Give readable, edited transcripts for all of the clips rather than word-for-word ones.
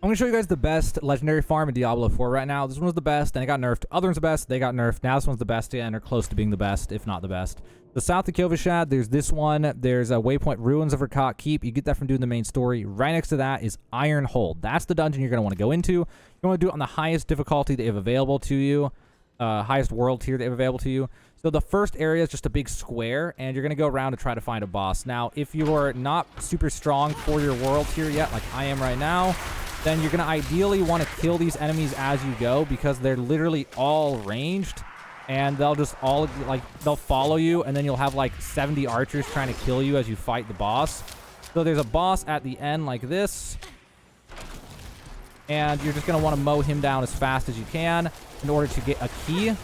I'm going to show you guys the best legendary farm in Diablo 4 right now. This one was the best, and it got nerfed. Other one's the best, they got nerfed. Now this one's the best, and they're close to being the best, if not the best. The south of Kyovashad, there's this one. There's a Waypoint Ruins of Rakot Keep. You get that from doing the main story. Right next to that is Iron Hold. That's the dungeon you're going to want to go into. You want to do it on the highest difficulty they have available to you. Highest world tier they have available to you. So the first area is just a big square, and you're going to go around to try to find a boss. Now, if you're not super strong for your world tier yet, like I am right now, then you're going to ideally want to kill these enemies as you go, because they're literally all ranged, and they'll just all, like, they'll follow you, and then you'll have, like, 70 archers trying to kill you as you fight the boss. So there's a boss at the end like this, and you're just going to want to mow him down as fast as you can in order to get a key.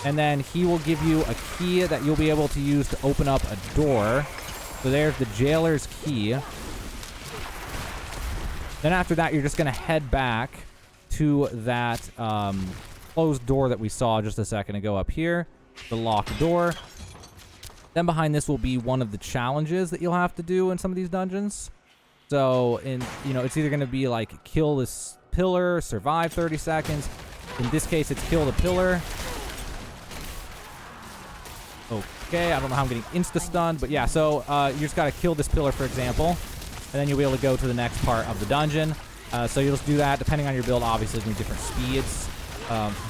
And then he will give you a key that you'll be able to use to open up a door. So there's the jailer's key. Then after that, you're just going to head back to that closed door that we saw just a second ago up here. The locked door. Then behind this will be one of the challenges that you'll have to do in some of these dungeons. So, it's either going to be like kill this pillar, survive 30 seconds. In this case, it's kill the pillar. Okay, I don't know how I'm getting insta-stunned, but yeah, so you just got to kill this pillar, for example, and then you'll be able to go to the next part of the dungeon. So you'll just do that, depending on your build, obviously, there's different speeds,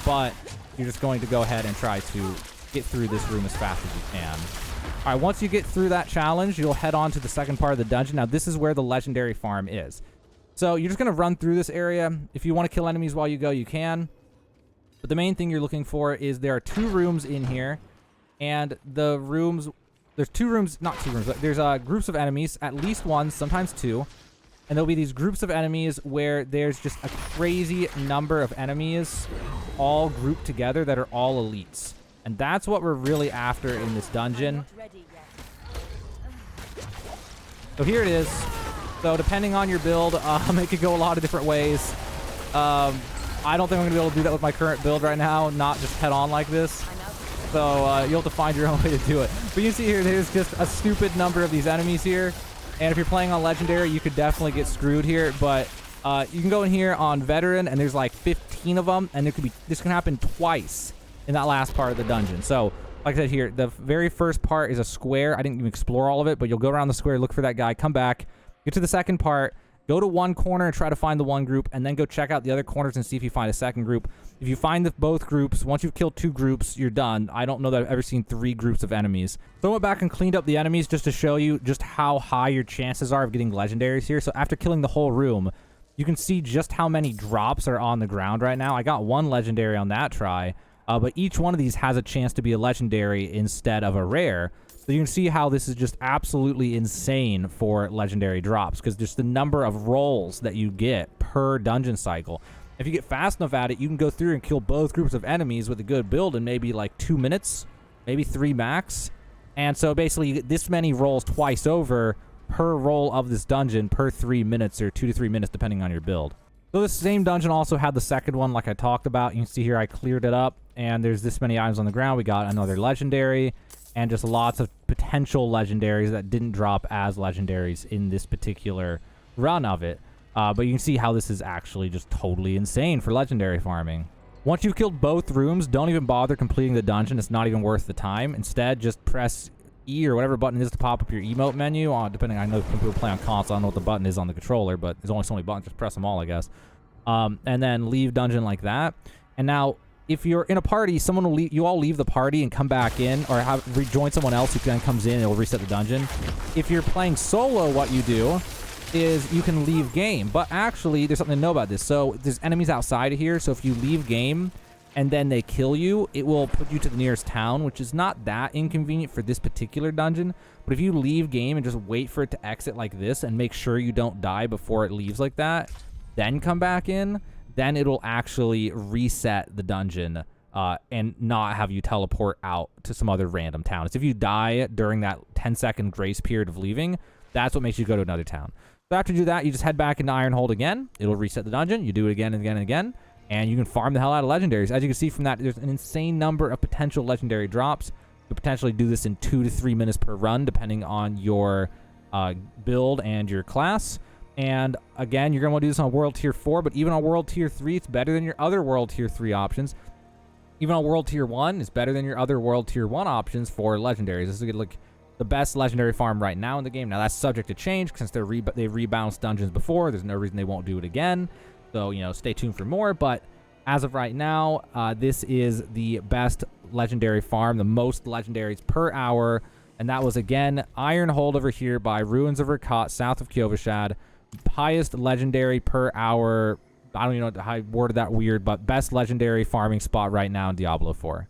but you're just going to go ahead and try to get through this room as fast as you can. All right, once you get through that challenge, you'll head on to the second part of the dungeon. Now, this is where the legendary farm is. So you're just going to run through this area. If you want to kill enemies while you go, you can. But the main thing you're looking for is there are 2 rooms in here. And the rooms, there's 2 rooms, not 2 rooms, but there's groups of enemies, at least 1, sometimes 2. And there'll be these groups of enemies where there's just a crazy number of enemies all grouped together that are all elites. And that's what we're really after in this dungeon. So here it is. So depending on your build, it could go a lot of different ways. I don't think I'm going to be able to do that with my current build right now, not just head on like this. So you'll have to find your own way to do it. But you see here, there's just a stupid number of these enemies here. And if you're playing on Legendary, you could definitely get screwed here. But you can go in here on Veteran, and there's like 15 of them. And this can happen twice in that last part of the dungeon. So, like I said here, the very first part is a square. I didn't even explore all of it, but you'll go around the square, look for that guy, come back, get to the second part, go to one corner and try to find the one group, and then go check out the other corners and see if you find a second group. If you find both groups, once you've killed 2 groups, you're done. I don't know that I've ever seen 3 groups of enemies. So I went back and cleaned up the enemies just to show you just how high your chances are of getting legendaries here. So after killing the whole room, you can see just how many drops are on the ground right now. I got 1 legendary on that try, but each one of these has a chance to be a legendary instead of a rare. So you can see how this is just absolutely insane for legendary drops, because just the number of rolls that you get per dungeon cycle. If you get fast enough at it, you can go through and kill both groups of enemies with a good build in maybe like 2 minutes, maybe 3 max. And so basically you get this many rolls twice over per roll of this dungeon per 3 minutes, or 2 to 3 minutes depending on your build. So this same dungeon also had the second one like I talked about. You can see here I cleared it up, and there's this many items on the ground. We got another legendary, and just lots of potential legendaries that didn't drop as legendaries in this particular run of it. But you can see how this is actually just totally insane for legendary farming. Once you've killed both rooms, don't even bother completing the dungeon. It's not even worth the time. Instead, just press E or whatever button it is to pop up your emote menu. Depending, I know some people play on console. I don't know what the button is on the controller, but there's only so many buttons. Just press them all, I guess. And then leave dungeon like that. And now, if you're in a party, someone will leave, you all leave the party and come back in, or rejoin someone else who then comes in and it'll reset the dungeon. If you're playing solo, what you do is you can leave game. But actually, there's something to know about this. So there's enemies outside of here. So if you leave game and then they kill you, it will put you to the nearest town, which is not that inconvenient for this particular dungeon. But if you leave game and just wait for it to exit like this and make sure you don't die before it leaves like that, then come back in, then it'll actually reset the dungeon and not have you teleport out to some other random town. If you die during that 10-second grace period of leaving, that's what makes you go to another town. So after you do that, you just head back into Ironhold again. It'll reset the dungeon. You do it again and again and again, and you can farm the hell out of legendaries. As you can see from that, there's an insane number of potential legendary drops. You could potentially do this in 2 to 3 minutes per run, depending on your build and your class. And again, you're going to want to do this on World Tier 4, but even on World Tier 3, it's better than your other World Tier 3 options. Even on World Tier 1, it's better than your other World Tier 1 options for legendaries. This is like the best legendary farm right now in the game. Now, that's subject to change since they've rebalanced dungeons before. There's no reason they won't do it again. So, you know, stay tuned for more. But as of right now, this is the best legendary farm, the most legendaries per hour. And that was, again, Ironhold over here by Ruins of Rakat, south of Kyovashad. Highest legendary per hour. I don't even know how I worded that weird, but best legendary farming spot right now in Diablo 4.